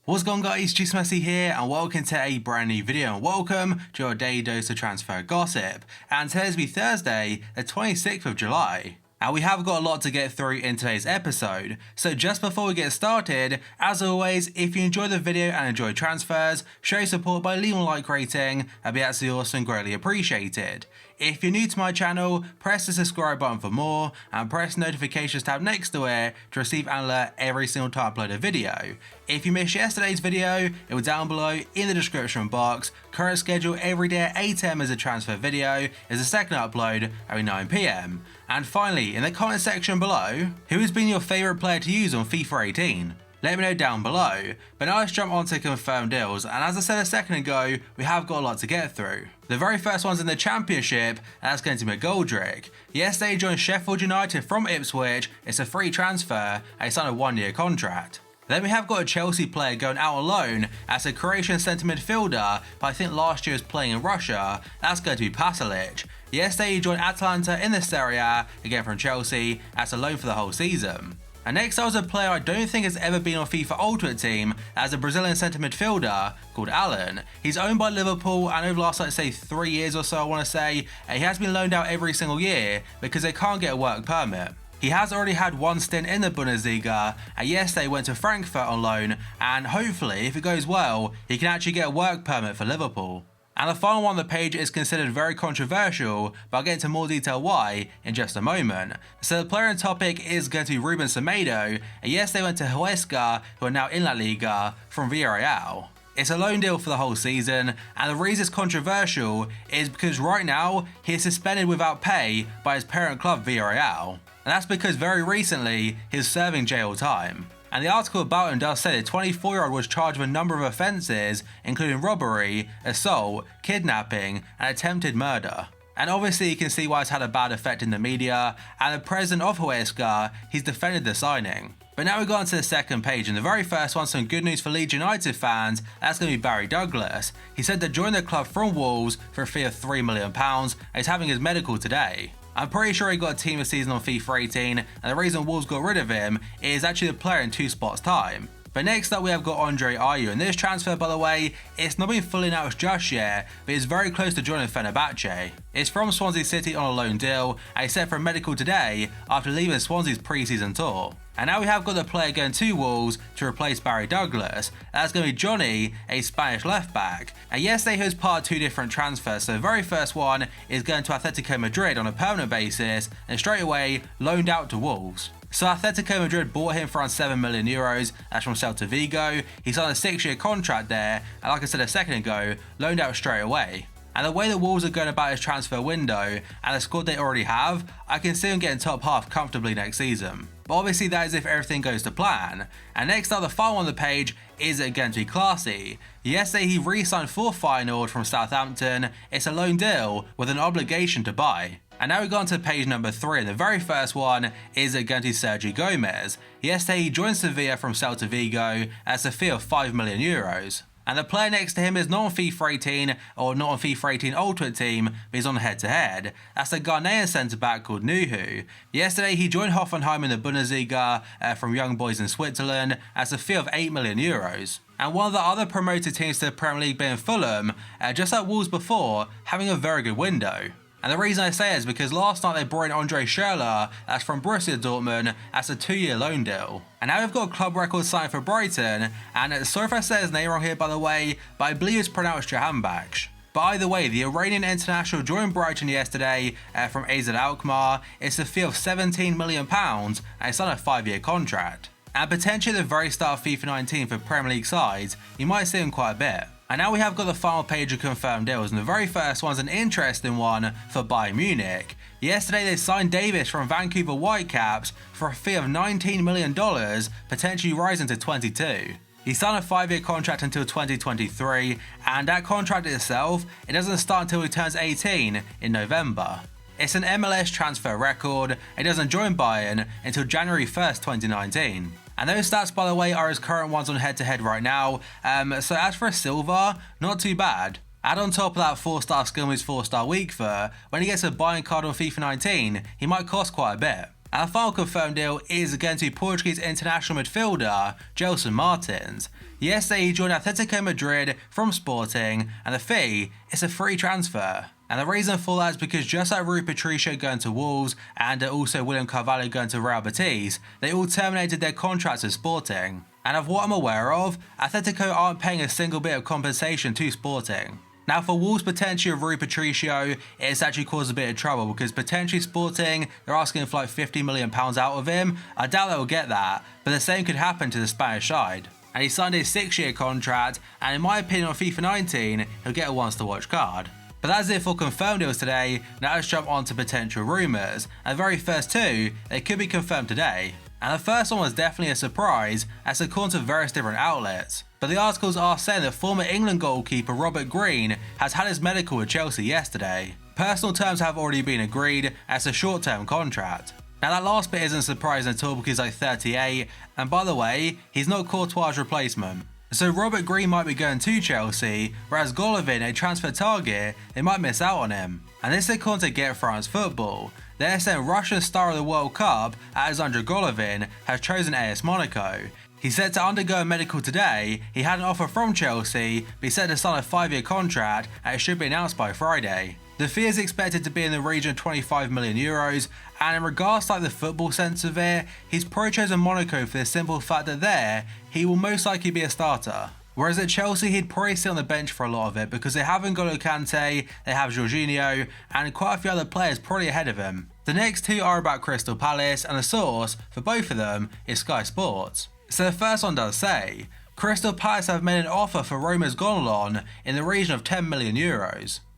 What's going on, guys? Messi here and welcome to a brand new video and welcome to your daily dose of transfer gossip. And today's be Thursday, the 26th of July. And we have got a lot to get through in today's episode, so just before we get started, as always, if you enjoy the video and enjoy transfers, show your support by leaving a like rating, that'd be absolutely awesome and greatly appreciated. If you're new to my channel, press the subscribe button for more and press the notifications tab next to it to receive an alert every single time I upload a video. If you missed yesterday's video, it will down below in the description box. Current schedule every day at 8 AM as a transfer video, is the second upload every 9 PM. And finally, in the comment section below, who has been your favourite player to use on FIFA 18? Let me know down below. But now let's jump on to confirmed deals, and as I said a second ago, we have got a lot to get through. The very first one's in the Championship, and that's going to be McGoldrick. Yesterday he joined Sheffield United from Ipswich. It's a free transfer, and he signed a 1-year contract. Then we have got a Chelsea player going out on loan as a Croatian centre midfielder, but I think last year was playing in Russia. That's going to be Pasalic. Yesterday he joined Atalanta in the Serie A, again from Chelsea, as a loan for the whole season. And next up was a player I don't think has ever been on FIFA Ultimate Team, as a Brazilian centre midfielder called Alan. He's owned by Liverpool, and over the last, let's say, 3 years or so, I want to say, he has been loaned out every single year because they can't get a work permit. He has already had one stint in the Bundesliga, and yesterday went to Frankfurt on loan, and hopefully, if it goes well, he can actually get a work permit for Liverpool. And the final one on the page is considered very controversial, but I'll get into more detail why in just a moment. So the player in topic is going to be Ruben Semedo, and yes, they went to Huesca, who are now in La Liga, from Villarreal. It's a loan deal for the whole season, and the reason it's controversial is because right now, he is suspended without pay by his parent club Villarreal. And that's because very recently, he's serving jail time. And the article about him does say the 24-year-old was charged with a number of offences, including robbery, assault, kidnapping, and attempted murder. And obviously you can see why it's had a bad effect in the media, and the president of Huesca, he's defended the signing. But now we go on to the second page, and the very first one's some good news for Leeds United fans. That's going to be Barry Douglas. He said to join the club from Wolves for a fee of £3 million, and he's having his medical today. I'm pretty sure he got a team of season on FIFA 18, and the reason Wolves got rid of him is actually the player in 2 spots time. But next up we have got Andre Ayew, and this transfer, by the way, it's not been fully announced just yet, but it's very close to joining Fenerbahce. It's from Swansea City on a loan deal, and he's set for a medical today after leaving Swansea's pre-season tour. And now we have got the player going to Wolves to replace Barry Douglas. That's going to be Johnny, a Spanish left back. And yesterday he was part of 2 different transfers. So the very first one is going to Atletico Madrid on a permanent basis, and straight away loaned out to Wolves. So Atletico Madrid bought him for around €7 million, that's from Celta Vigo. He signed a 6-year contract there, and like I said a second ago, loaned out straight away. And the way the Wolves are going about his transfer window and the squad they already have, I can see him getting top half comfortably next season. But obviously that is if everything goes to plan. And next up, the final on the page is going to be Classy. Yesterday he re-signed for Feyenoord from Southampton. It's a loan deal with an obligation to buy. And now we go on to page number 3, and the very first one is going to be Sergio Gomez. Yesterday he joined Sevilla from Celta Vigo at a fee of €5 million. And the player next to him is not on FIFA 18 or not on FIFA 18 Ultimate Team, but he's on head-to-head. That's a Ghanaian centre-back called Nuhu. Yesterday he joined Hoffenheim in the Bundesliga from Young Boys in Switzerland at a fee of €8 million. And one of the other promoted teams to the Premier League being Fulham, just like Wolves before, having a very good window. And the reason I say it is because last night they brought in Andre Schürrle, that's from Borussia Dortmund, as a 2-year loan deal. And now we've got a club record signed for Brighton, and sorry if I say his name wrong here by the way, but I believe it's pronounced Jahanbakhsh. But either way, the Iranian international joined Brighton yesterday from AZ Alkmaar. It's a fee of £17 million, and it's on a 5-year contract. And potentially at the very start of FIFA 19 for Premier League sides, you might see him quite a bit. And now we have got the final page of confirmed deals, and the very first one's an interesting one for Bayern Munich. Yesterday they signed Davis from Vancouver Whitecaps for a fee of $19 million, potentially rising to 22. He signed a 5-year contract until 2023, and that contract itself, it doesn't start until he turns 18 in November. It's an MLS transfer record. It doesn't join Bayern until January 1st, 2019. And those stats, by the way, are his current ones on head-to-head right now. So as for a Silva, not too bad. Add on top of that 4-star skill moves 4-star weak for, when he gets a buying card on FIFA 19, he might cost quite a bit. And the final confirmed deal is going to be Portuguese international midfielder GELSON Martins. Yesterday he joined Atletico Madrid from Sporting, and the fee is a free transfer. And the reason for that is because just like Rui Patricio going to Wolves and also William Carvalho going to Real Betis, they all terminated their contracts with Sporting. And of what I'm aware of, Atletico aren't paying a single bit of compensation to Sporting. Now for Wolves' potential of Rui Patricio, it's actually caused a bit of trouble because potentially Sporting, they're asking for like £50 million out of him. I doubt they'll get that, but the same could happen to the Spanish side. And he signed a 6-year contract, and in my opinion on FIFA 19, he'll get a once to watch card. But that's it for confirmed deals today. Now let's jump on to potential rumours. And the very first two, they could be confirmed today. And the first one was definitely a surprise, as according to various different outlets. But the articles are saying that former England goalkeeper Robert Green has had his medical with Chelsea yesterday. Personal terms have already been agreed as a short-term contract. Now that last bit isn't surprising at all because he's like 38, and by the way, he's not Courtois' replacement. So Robert Green might be going to Chelsea, whereas Golovin, a transfer target, they might miss out on him. And this is according to Get France Football. They're saying Russian star of the World Cup, Alexander Golovin, has chosen AS Monaco. He's set to undergo a medical today. He had an offer from Chelsea, but he's set to sign a 5-year contract, and it should be announced by Friday. The fee is expected to be in the region of €25 million, and in regards to like the football sense of it, he's probably chosen Monaco for the simple fact that there, he will most likely be a starter. Whereas at Chelsea, he'd probably sit on the bench for a lot of it because they have N'Golo Kante, they have Jorginho, and quite a few other players probably ahead of him. The next two are about Crystal Palace, and the source for both of them is Sky Sports. So the first one does say, Crystal Palace have made an offer for Roma's Gonalon in the region of €10 million.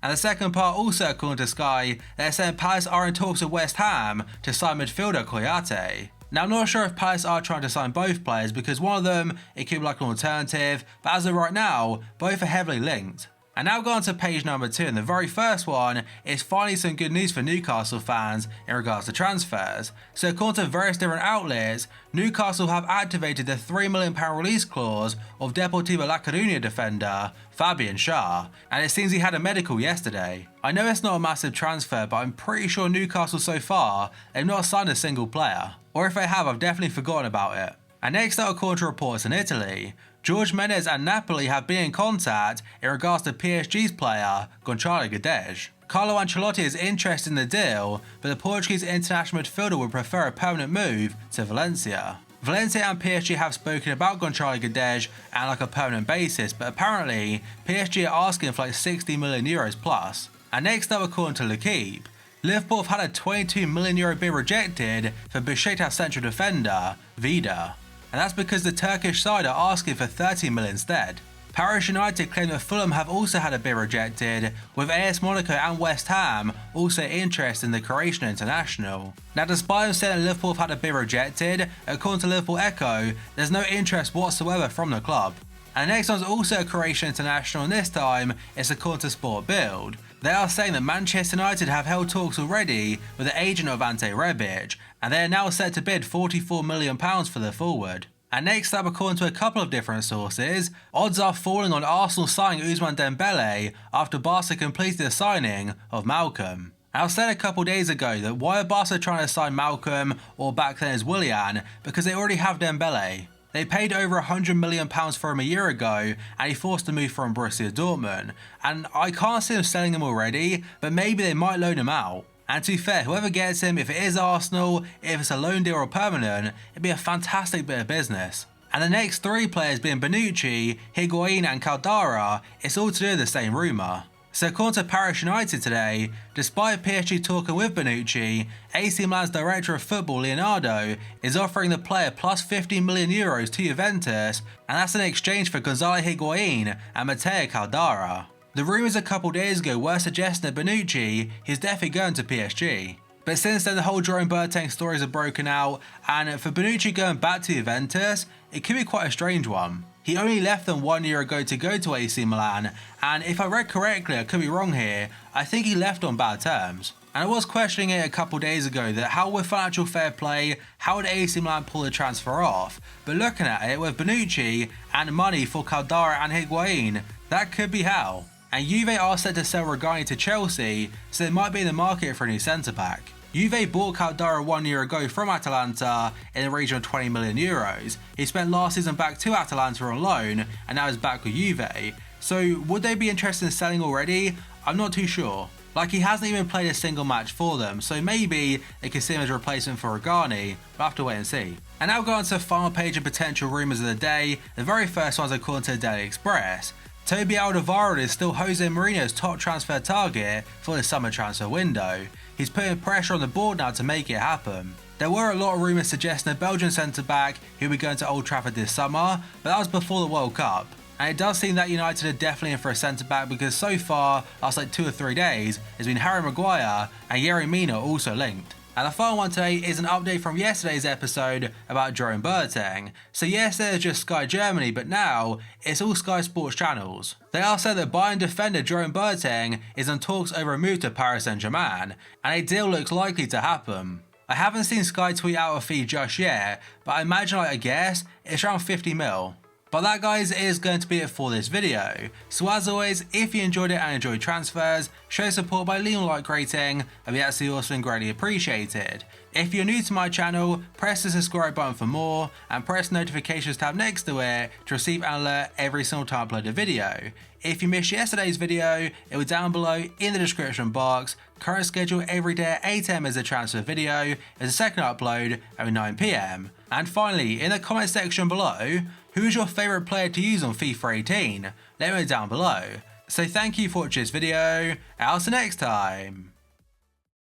And the second part also according to Sky, they're saying Palace are in talks with West Ham to sign midfielder Koyate. Now I'm not sure if Palace are trying to sign both players because one of them, it could be like an alternative, but as of right now, both are heavily linked. And now go on to page number 2, and the very first one is finally some good news for Newcastle fans in regards to transfers. So according to various different outlets, Newcastle have activated the £3 million release clause of Deportivo La Coruña defender Fabian Schär, and it seems he had a medical yesterday. I know it's not a massive transfer, but I'm pretty sure Newcastle so far, they've not signed a single player. Or if they have, I've definitely forgotten about it. And next up, according to reports in Italy, George Mendes and Napoli have been in contact in regards to PSG's player Gonçalo Guedes. Carlo Ancelotti is interested in the deal, but the Portuguese international midfielder would prefer a permanent move to Valencia. Valencia and PSG have spoken about Gonçalo Guedes on like a permanent basis, but apparently PSG are asking for like €60 million plus. And next up, according to L'Equipe, Liverpool have had a €22 million bid rejected for Besiktas central defender Vida. And that's because the Turkish side are asking for 30 million instead. Paris United claim that Fulham have also had a bid rejected, with AS Monaco and West Ham also interested in the Croatian international. Now despite them saying that Liverpool have had a bid rejected, according to Liverpool Echo, there's no interest whatsoever from the club. And the next one's also a Croatian international, and this time it's according to Sport Bild. They are saying that Manchester United have held talks already with the agent of Ante Rebic, and they are now set to bid £44 million for the forward. And next up, according to a couple of different sources, odds are falling on Arsenal signing Ousmane Dembele after Barca completed the signing of Malcolm. I said a couple days ago that why are Barca trying to sign Malcolm, or back then as Willian, because they already have Dembele. They paid over £100 million for him a year ago, and he forced to move from Borussia Dortmund. And I can't see them selling him already, but maybe they might loan him out. And to be fair, whoever gets him, if it is Arsenal, if it's a loan deal or permanent, it'd be a fantastic bit of business. And the next three players being Bonucci, Higuain and Caldara, it's all to do with the same rumour. So according to Paris United today, despite PSG talking with Bonucci, AC Milan's director of football Leonardo is offering the player plus €50 million to Juventus, and that's in exchange for Gonzalo Higuain and Matteo Caldara. The rumours a couple days ago were suggesting that Bonucci is definitely going to PSG. But since then the whole Jerome Boateng stories have broken out, and for Bonucci going back to Juventus, it could be quite a strange one. He only left them 1 year ago to go to AC Milan, and if I read correctly, I could be wrong here, I think he left on bad terms. And I was questioning it a couple days ago that how with financial fair play, how would AC Milan pull the transfer off? But looking at it with Bonucci and money for Caldara and Higuain, that could be how. And Juve are set to sell Regani to Chelsea, so they might be in the market for a new centre back. Juve bought Caldara 1 year ago from Atalanta in the region of 20 million euros. He spent last season back to Atalanta on loan and now is back with Juve. So would they be interested in selling already? I'm not too sure. Like, he hasn't even played a single match for them, so maybe they could see him as a replacement for Rugani. We'll have to wait and see. And now we'll go on to the final page of potential rumours of the day. The very first one's according to the Daily Express. Toby Alderweireld is still Jose Mourinho's top transfer target for the summer transfer window. He's putting pressure on the board now to make it happen. There were a lot of rumours suggesting a Belgian centre-back who would be going to Old Trafford this summer, but that was before the World Cup. And it does seem that United are definitely in for a centre-back because so far, last like 2 or 3 days, it's been Harry Maguire and Yerry Mina also linked. And the final one today is an update from yesterday's episode about Jerome Boateng. So yesterday it was just Sky Germany, but now it's all Sky Sports channels. They all said that Bayern defender Jerome Boateng is in talks over a move to Paris Saint-Germain, and a deal looks likely to happen. I haven't seen Sky tweet out a fee just yet, but I imagine, like, I guess it's around 50 mil. But that, guys, is going to be it for this video. So as always, if you enjoyed it and enjoyed transfers, show support by leaving a like rating, and be absolutely awesome and greatly appreciated. If you're new to my channel, press the subscribe button for more, and press the notifications tab next to it to receive an alert every single time I upload a video. If you missed yesterday's video, it was down below in the description box. Current schedule every day at 8 AM is a transfer video, is a second upload every 9 PM. And finally, in the comment section below, who is your favourite player to use on FIFA 18? Let me know down below. So thank you for watching this video, and I'll see you next time.